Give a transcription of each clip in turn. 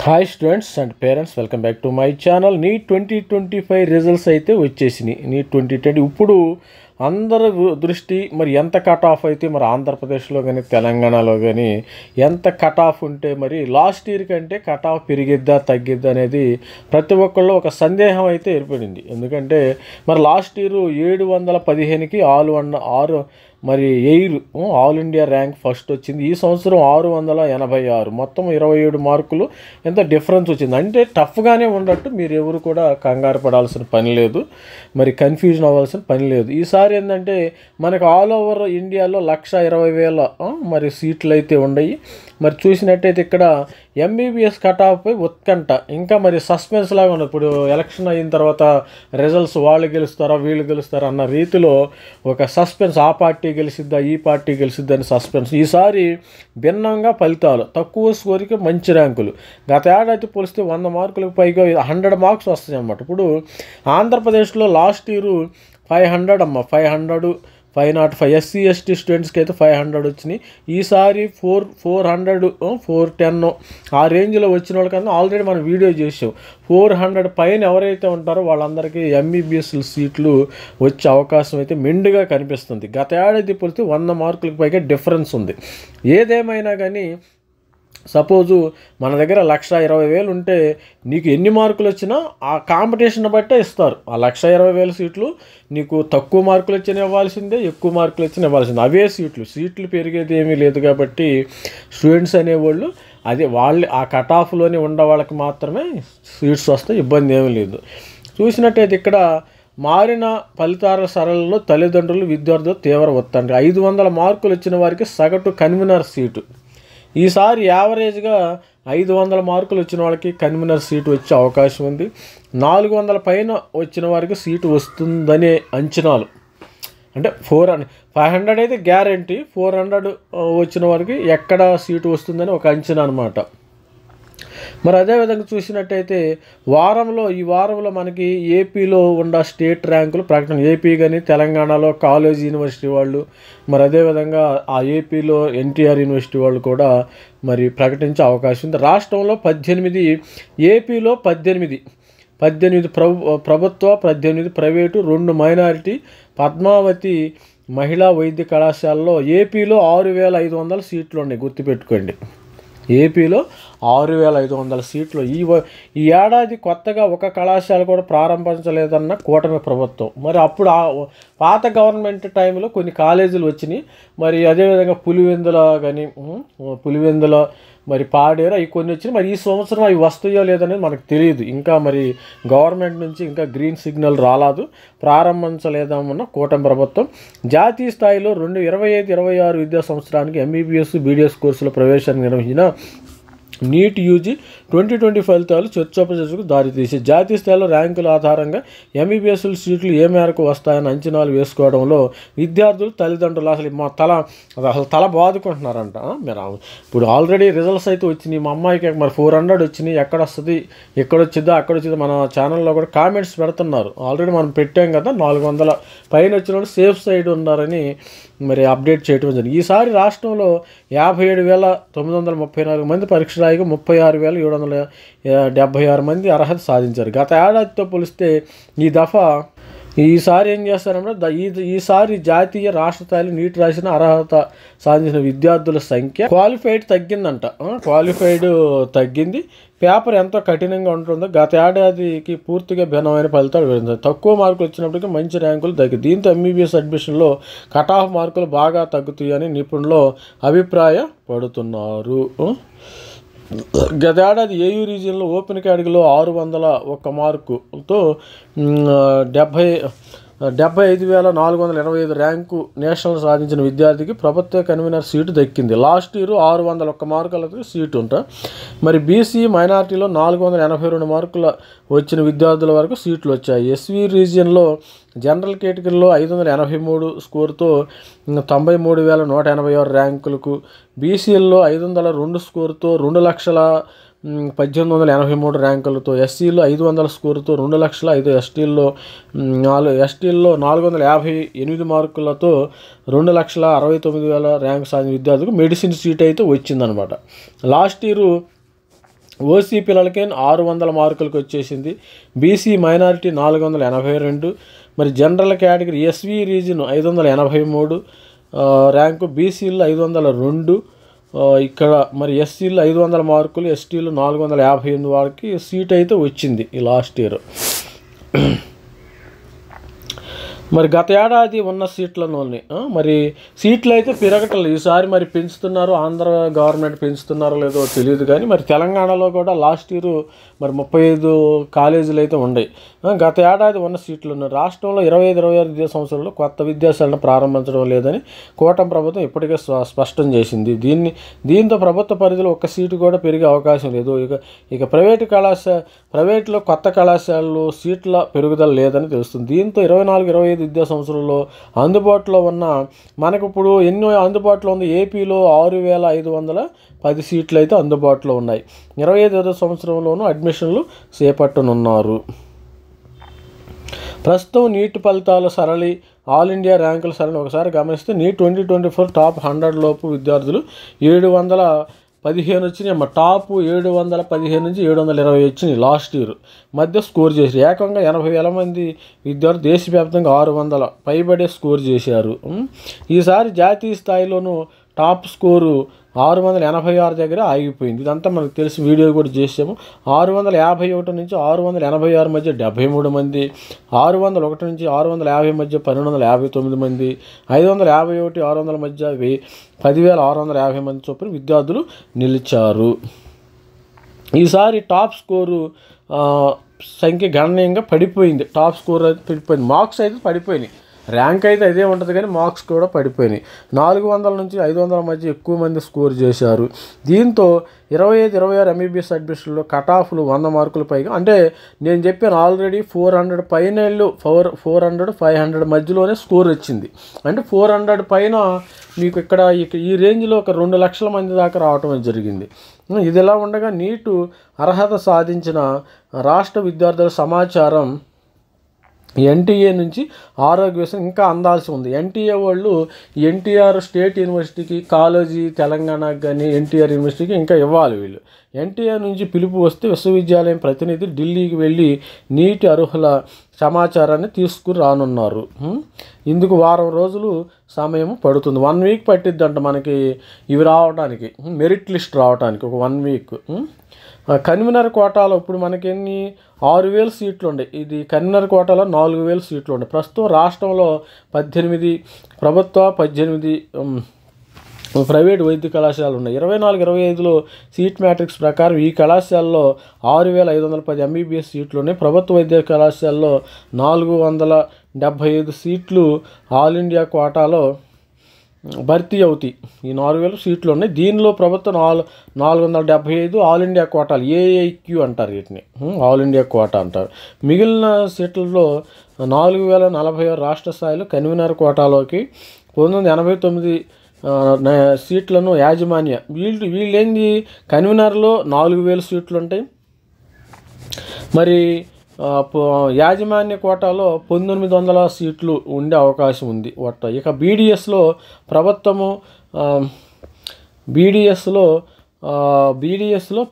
Hi students and parents, welcome back to my channel. NEET 2025 results అయితే వచ్చేసినాయి. Neat 2020 ఇప్పుడు అందరి దృష్టి మరి ఎంత కట్ ఆఫ్ అయితే మరి ఆంధ్రప్రదేశ్లో కానీ తెలంగాణలో కానీ ఎంత కట్ ఆఫ్ ఉంటే మరి లాస్ట్ ఇయర్ కంటే కట్ ఆఫ్ పెరిగిద్దా తగ్గిద్దా అనేది ప్రతి ఒక్కళ్ళు ఒక సందేహం అయితే ఏర్పడింది. ఎందుకంటే మరి లాస్ట్ ఇయర్ 715కి ఆరు మరి ఆల్ ఇండియా ర్యాంక్ ఫస్ట్ వచ్చింది. ఈ సంవత్సరం 686, మొత్తం 27 మార్కులు ఎంత డిఫరెన్స్ వచ్చింది. అంటే టఫ్గానే ఉన్నట్టు మీరు ఎవరు కూడా కంగారు పడాల్సిన పని లేదు, మరి కన్ఫ్యూజన్ అవ్వాల్సిన పని లేదు. ఈసారి ఏంటంటే మనకు ఆల్ ఓవర్ ఇండియాలో 1,20,000 మరి సీట్లు అయితే ఉన్నాయి. మరి చూసినట్టయితే ఇక్కడ ఎంబీబీఎస్ కట్ ఆఫ్ పై ఉత్కంఠ ఇంకా మరి సస్పెన్స్ లాగా ఉన్నది. ఇప్పుడు ఎలక్షన్ అయిన తర్వాత రిజల్ట్స్ వాళ్ళు గెలుస్తారా వీళ్ళు గెలుస్తారా అన్న రీతిలో ఒక సస్పెన్స్, ఆ పార్టీ గెలిసిద్దా ఈ పార్టీ గెలిసిద్దా అని సస్పెన్స్. ఈసారి భిన్నంగా ఫలితాలు, తక్కువ స్కోర్కి మంచి ర్యాంకులు. గత ఏడాది పోలిస్తే 100 మార్కులకు పైగా 100 మార్క్స్ వస్తాయి అన్నమాట. ఇప్పుడు ఆంధ్రప్రదేశ్లో లాస్ట్ ఇయర్ 500 505 ఎస్సీ ఎస్టీ స్టూడెంట్స్కి అయితే 500 వచ్చినాయి. ఈసారి 400 410 ఆ రేంజ్లో వచ్చిన వాళ్ళకన్నా ఆల్రెడీ మనం వీడియో చేసాం. 400 పైన ఎవరైతే ఉంటారో వాళ్ళందరికీ ఎంబీబీఎస్ సీట్లు వచ్చే అవకాశం అయితే మెండుగా కనిపిస్తుంది. గత ఏడాది పోలిస్తే 100 మార్కులకు పైగా డిఫరెన్స్ ఉంది. ఏదేమైనా కానీ సపోజు మన దగ్గర 1,20,000 ఉంటే నీకు ఎన్ని మార్కులు వచ్చినా ఆ కాంపిటీషన్ బట్టే ఇస్తారు. ఆ 1,20,000 సీట్లు నీకు తక్కువ మార్కులు వచ్చినా ఇవ్వాల్సిందే, ఎక్కువ మార్కులు వచ్చినా ఇవ్వాల్సిందే. అవే సీట్లు పెరిగేది ఏమీ లేదు. కాబట్టి స్టూడెంట్స్ అనేవాళ్ళు అదే వాళ్ళు ఆ కట్ ఆఫ్లోనే ఉండే వాళ్ళకి మాత్రమే సీట్స్ వస్తాయి, ఇబ్బంది ఏమీ లేదు. చూసినట్టయితే ఇక్కడ మారిన ఫలితాల సరళిలో తల్లిదండ్రులు విద్యార్థులు తీవ్ర ఒత్తిడి. 500 మార్కులు వచ్చిన వారికి సగటు కన్వీనర్ సీటు. ఈసారి యావరేజ్గా 500 మార్కులు వచ్చిన వాళ్ళకి కన్వీనర్ సీటు వచ్చే అవకాశం ఉంది. 400 పైన వచ్చిన వారికి సీటు వస్తుందనే అంచనాలు. అంటే 500 అయితే గ్యారంటీ, 400 వచ్చిన వారికి ఎక్కడ సీటు వస్తుందని ఒక అంచనా అనమాట. మరి అదేవిధంగా చూసినట్టయితే ఈ వారంలో మనకి ఏపీలో ఉన్న స్టేట్ ర్యాంకులు ప్రకటన. ఏపీ కానీ తెలంగాణలో కాలేజ్ యూనివర్సిటీ వాళ్ళు, మరి అదేవిధంగా ఆ ఏపీలో ఎన్టీఆర్ యూనివర్సిటీ వాళ్ళు కూడా మరి ప్రకటించే అవకాశం ఉంది. రాష్ట్రంలో 18, ఏపీలో 18 ప్రభుత్వ, 18 ప్రైవేటు, 2 మైనారిటీ. పద్మావతి మహిళా వైద్య కళాశాలలో ఏపీలో 6,500 సీట్లు ఉన్నాయి, గుర్తుపెట్టుకోండి. ఏపీలో 6,500 సీట్లు. ఈ ఏడాది కొత్తగా ఒక కళాశాల కూడా ప్రారంభించలేదన్న కూటమి ప్రభుత్వం. మరి అప్పుడు పాత గవర్నమెంట్ టైంలో కొన్ని కాలేజీలు వచ్చినాయి. మరి అదేవిధంగా పులివెందుల మరి పాడేరు అవి కొన్ని వచ్చినాయి. మరి ఈ సంవత్సరం అవి వస్తాయో లేదనేది మనకు తెలియదు. ఇంకా మరి గవర్నమెంట్ నుంచి ఇంకా గ్రీన్ సిగ్నల్ రాలేదు, ప్రారంభించలేదన్న కూటమి ప్రభుత్వం. జాతీయ స్థాయిలో 2025-26 విద్యా సంవత్సరానికి ఎంబీబీఎస్ బీడీఎస్ కోర్సుల ప్రవేశాన్ని నిర్వహించిన నీట్ యూజీ 2020 ఫలితాలు చర్చోపచర్చకు దారితీసాయి. జాతీయ స్థాయిలో ర్యాంకుల ఆధారంగా ఎంబీబీఎస్ సీట్లు ఏ మేరకు వస్తాయని అంచనాలు వేసుకోవడంలో విద్యార్థులు, తల్లిదండ్రులు అసలు తల బాదుకుంటున్నారంట. మీరు ఇప్పుడు ఆల్రెడీ రిజల్ట్స్ అయితే వచ్చినాయి. మా అమ్మాయికి మరి 400 వచ్చినాయి, ఎక్కడ వస్తుంది, అక్కడ వచ్చిందో మన ఛానల్లో కూడా కామెంట్స్ పెడుతున్నారు. ఆల్రెడీ మనం పెట్టాం కదా, 400 పైన వచ్చిన వాళ్ళు సేఫ్ సైడ్ ఉన్నారని మరి అప్డేట్ చేయడం జరిగింది. ఈసారి రాష్ట్రంలో 57,934 మంది పరీక్ష రాయిగా 36,776 మంది అర్హత సాధించారు. గత ఏడాదితో పోలిస్తే ఈసారి ఏం చేస్తారంటే ఈసారి జాతీయ రాష్ట్ర స్థాయిలో నీట్ రాసిన అర్హత సాధించిన విద్యార్థుల సంఖ్య క్వాలిఫైడ్ తగ్గింది. పేపర్ ఎంతో కఠినంగా ఉంటుందో గత ఏడాదికి పూర్తిగా భిన్నమైన ఫలితాలు వెళ్తాయి. తక్కువ మార్కులు వచ్చినప్పటికీ మంచి ర్యాంకులు తగ్గాయి. దీంతో ఎంబీబీఎస్ అడ్మిషన్లో కట్ ఆఫ్ మార్కులు బాగా తగ్గుతాయని నిపుణులు అభిప్రాయపడుతున్నారు. గత ఏడాది ఏయూ రీజియన్లో ఓపెన్ కేటగిరీలో 601 మార్కులతో 75,425 ర్యాంకు నేషనల్ సాధించిన విద్యార్థికి ప్రభుత్వ కన్వీనర్ సీటు దక్కింది. లాస్ట్ ఇయర్ 601 మార్కులతో సీటు ఉంటాయి. మరి బీసీ మైనార్టీలో 482 మార్కుల వచ్చిన విద్యార్థుల వరకు సీట్లు వచ్చాయి. ఎస్వీ రీజియన్లో జనరల్ కేటగిరీలో 583 స్కోరుతో 93,186 ర్యాంకులకు, బీసీఎల్లో 502 స్కోరుతో 2,18,83 ర్యాంకులతో, ఎస్సీలో 500 స్కోరుతో 2,05,000, ఎస్టీల్లో 458 మార్కులతో 2,69,000 ర్యాంక్ సాధించిన విద్యార్థులకు మెడిసిన్ సీట్ అయితే వచ్చిందనమాట. లాస్ట్ ఇయర్ ఓసీ పిల్లలకి 600 మార్కులకు వచ్చేసింది. బీసీ మైనారిటీ 482, మరి general category SV region 583 rank, బీసీలు 502, ఇక్కడ మరి ఎస్సీలు 500 మార్కులు, ఎస్టీలు 458 వారికి సీట్ అయితే వచ్చింది ఈ లాస్ట్ ఇయర్. మరి గత ఏడాది ఉన్న సీట్లలోనే మరి సీట్లు అయితే పెరగటం ఈసారి మరి పెంచుతున్నారు, ఆంధ్ర గవర్నమెంట్ పెంచుతున్నారో లేదో తెలియదు. కానీ మరి తెలంగాణలో కూడా లాస్ట్ ఇయర్ మరి 35 కాలేజీలు అయితే ఉన్నాయి. గత ఏడాది ఉన్న సీట్లు ఉన్నాయి. రాష్ట్రంలో 25-26 విద్యా సంవత్సరాల్లో కొత్త విద్యాశాలను ప్రారంభించడం లేదని కూటమి ప్రభుత్వం ఇప్పటికే స్పష్టం చేసింది. దీంతో ప్రభుత్వ పరిధిలో ఒక్క సీటు కూడా పెరిగే అవకాశం లేదు. ఇక ప్రైవేటులో కొత్త కళాశాలలు సీట్ల పెరుగుదల లేదని తెలుస్తుంది. దీంతో 24-25 విద్యా సంవత్సరంలో అందుబాటులో ఉన్న మనకు ఇప్పుడు ఎన్నో అందుబాటులో ఉంది. ఏపీలో 6,510 సీట్లు అయితే అందుబాటులో ఉన్నాయి. 25వ సంవత్సరంలోనూ అడ్మిషన్లు చేపట్టనున్నారు. ప్రస్తుతం నీట్ ఫలితాల సరళి, ఆల్ ఇండియా ర్యాంకుల సరళి ఒకసారి గమనిస్తే నీట్ 2024 టాప్ 100 లోపు విద్యార్థులు 715 వచ్చినాయి అమ్మ. టాప్ 715 నుంచి 720 వచ్చినాయి లాస్ట్ ఇయర్ మధ్య స్కోర్ చేశారు. ఏకంగా 80,000 మంది విద్యార్థులు దేశవ్యాప్తంగా 600 పైబడే స్కోర్ చేశారు. ఈసారి జాతీయ స్థాయిలోనూ టాప్ స్కోరు 686 దగ్గర ఆగిపోయింది. ఇదంతా మనకు తెలిసి వీడియో కూడా చేసాము. 651 నుంచి 686 మధ్య 73 మంది, 601 నుంచి 650 మధ్య 1259 మంది, 551 600 మధ్య 10,650 మంది చొప్పున విద్యార్థులు నిలిచారు. ఈసారి టాప్ స్కోరు సంఖ్య గణనీయంగా పడిపోయింది. టాప్ స్కోర్ అయితే పడిపోయింది. మార్క్స్ అయితే పడిపోయినాయి. ర్యాంక్ అయితే అదే ఉంటుంది కానీ మార్క్స్ కూడా పడిపోయినాయి. 400 నుంచి 500 మధ్య ఎక్కువ మంది స్కోర్ చేశారు. దీంతో 25-26 ఎంబీబీఎస్ అడ్మిషన్లో కట్ ఆఫ్లు 100 మార్కులు పైగా, అంటే నేను చెప్పాను ఆల్రెడీ 400 పైన 400-500 మధ్యలోనే స్కోర్ వచ్చింది. అంటే 400 పైన మీకు ఇక్కడ ఈ రేంజ్లో ఒక 2 లక్షల మంది దాకా రావటం జరిగింది. ఇదిలా ఉండగా నీటు అర్హత సాధించిన రాష్ట్ర విద్యార్థుల సమాచారం ఎన్టీఏ నుంచి ఆరోగ్యశ్రీ ఇంకా అందాల్సి ఉంది. ఎన్టీఏ వాళ్ళు ఎన్టీఆర్ స్టేట్ యూనివర్సిటీకి, కాలేజీ తెలంగాణకు కానీ ఎన్టీఆర్ యూనివర్సిటీకి ఇంకా ఇవ్వాలి. వీళ్ళు ఎన్టీఆర్ నుంచి పిలుపు వస్తే విశ్వవిద్యాలయం ప్రతినిధి ఢిల్లీకి వెళ్ళి నీటి అర్హుల సమాచారాన్ని తీసుకురానున్నారు. ఇందుకు వారం రోజులు సమయం పడుతుంది. 1 వీక్ పట్టిద్దంట మనకి ఇవి రావడానికి, మెరిట్ లిస్ట్ రావడానికి ఒక 1 వీక్. కన్వీనర్ కోటాలో ఇప్పుడు మనకెన్ని 6,000 సీట్లు ఉన్నాయి. ఇది కన్వీనర్ కోటాలో 4,000 సీట్లు ఉన్నాయి. ప్రస్తుతం రాష్ట్రంలో 18 ప్రభుత్వ, 18 ప్రైవేట్ వైద్య కళాశాలలు ఉన్నాయి. 24-25లో సీట్ మ్యాట్రిక్స్ ప్రకారం ఈ కళాశాలలో 6,510 ఎంబీబీఎస్ సీట్లు ఉన్నాయి. ప్రభుత్వ వైద్య కళాశాలలో 475 సీట్లు ఆల్ ఇండియా కోటాలో భర్తీ అవుతాయి. ఈ 4,000 సీట్లు ఉన్నాయి. దీనిలో ప్రభుత్వం 475 ఆల్ ఇండియా కోటాలు, ఏఐక్యూ అంటారు వీటిని, ఆల్ ఇండియా కోటా అంటారు. మిగిలిన సీట్లలో 4,046 రాష్ట్ర స్థాయిలో కన్వీనర్ కోటాలోకి 989 సీట్లను యాజమాన్య వీళ్ళేంది కన్వీనర్లో 4,000 సీట్లు ఉంటాయి. మరి యాజమాన్య కోటాలో 1900 సీట్లు ఉండే అవకాశం ఉంది ఒట్ట. ఇక బీడీఎస్లో ప్రభుత్వము బీడీఎస్లో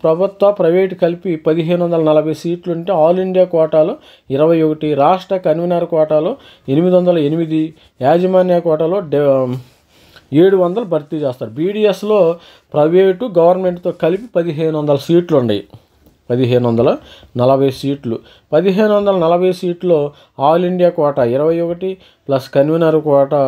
ప్రభుత్వ ప్రైవేట్ కలిపి 1,540 సీట్లు ఉంటే ఆల్ ఇండియా కోటాలో 21, రాష్ట్ర కన్వీనర్ కోటాలో 808, యాజమాన్య కోటాలో 700 భర్తీ చేస్తారు. బీడీఎస్లో ప్రైవేటు గవర్నమెంట్తో కలిపి 1,500 సీట్లు ఉన్నాయి. 1,540 సీట్లు. 1,540 సీట్లో all India quota 21 plus convener quota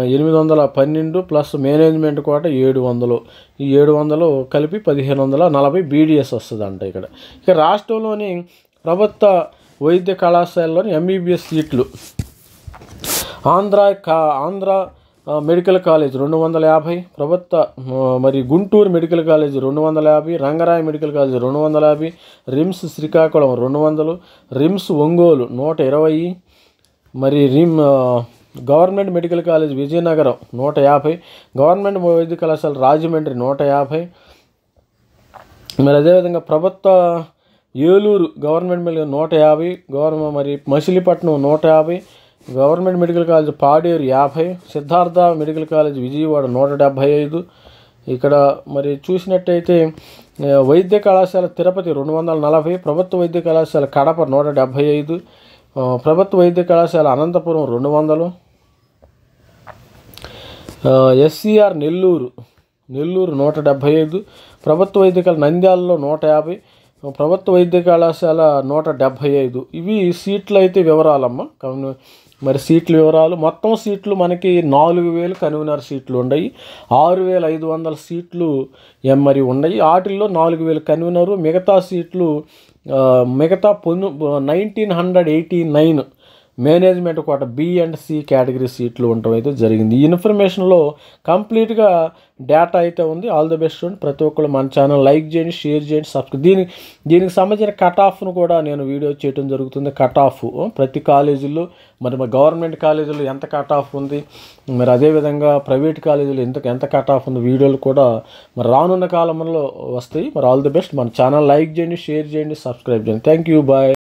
812 plus management quota 700. ఈ 700 కలిపి 1,540 బీడీఎస్ వస్తుందంట ఇక్కడ. ఇక రాష్ట్రంలోని ప్రభుత్వ వైద్య కళాశాలలోని ఎంబీబీఎస్ సీట్లు ఆంధ్ర మెడికల్ కాలేజ్ 250, ప్రభుత్వ మరి Guntur medical college 250, Rangaraya medical college 250, RIMS Srikakulam 200, RIMS Ongole 120, మరి government medical college Vizianagaram 150, government వైద్య కళాశాల రాజమండ్రి 150, మరి అదేవిధంగా ప్రభుత్వ ఏలూరు గవర్నమెంట్ మెడికల్ 150, మరి Machilipatnam 150, government medical college Paderu 50, Siddhartha medical college Vijayawada 175. ఇక్కడ మరి చూసినట్టయితే వైద్య కళాశాల తిరుపతి 240, ప్రభుత్వ వైద్య కళాశాల కడప 175, ప్రభుత్వ వైద్య కళాశాల అనంతపురం 200, ఎస్సీఆర్ నెల్లూరు 175, ప్రభుత్వ వైద్య కళాశాల నంద్యాలలో 150, ప్రభుత్వ వైద్య కళాశాల 175. ఇవి సీట్లు అయితే వివరాలమ్మ. మరి సీట్ల వివరాలు, మొత్తం సీట్లు మనకి 4000 కన్వీనర్ సీట్లు ఉన్నాయి, 6500 సీట్లు మరి ఉన్నాయి. వాటిల్లో 4000 కన్వీనరు, మిగతా సీట్లు మిగతా 1989 management quota B and C category సీట్లు ఉండటం అయితే జరిగింది. ఈ ఇన్ఫర్మేషన్లో కంప్లీట్గా డేటా అయితే ఉంది. All the best student. ప్రతి ఒక్కరు మన ఛానల్ లైక్ చేయండి, షేర్ చేయండి, సబ్స్క్రైబ్. దీనికి సంబంధించిన కట్ ఆఫ్ను కూడా నేను వీడియో చేయడం జరుగుతుంది. కట్ ఆఫ్ ప్రతి కాలేజీలో, మరి గవర్నమెంట్ కాలేజీలో ఎంత కట్ ఆఫ్ ఉంది, మరి అదేవిధంగా ప్రైవేట్ కాలేజీలో ఎంత కట్ ఆఫ్ ఉంది, వీడియోలు కూడా మరి రానున్న కాలంలో వస్తాయి. మరి ఆల్ ది బెస్ట్. మన ఛానల్ లైక్ చేయండి, షేర్ చేయండి, సబ్స్క్రైబ్ చేయండి. Thank you, bye.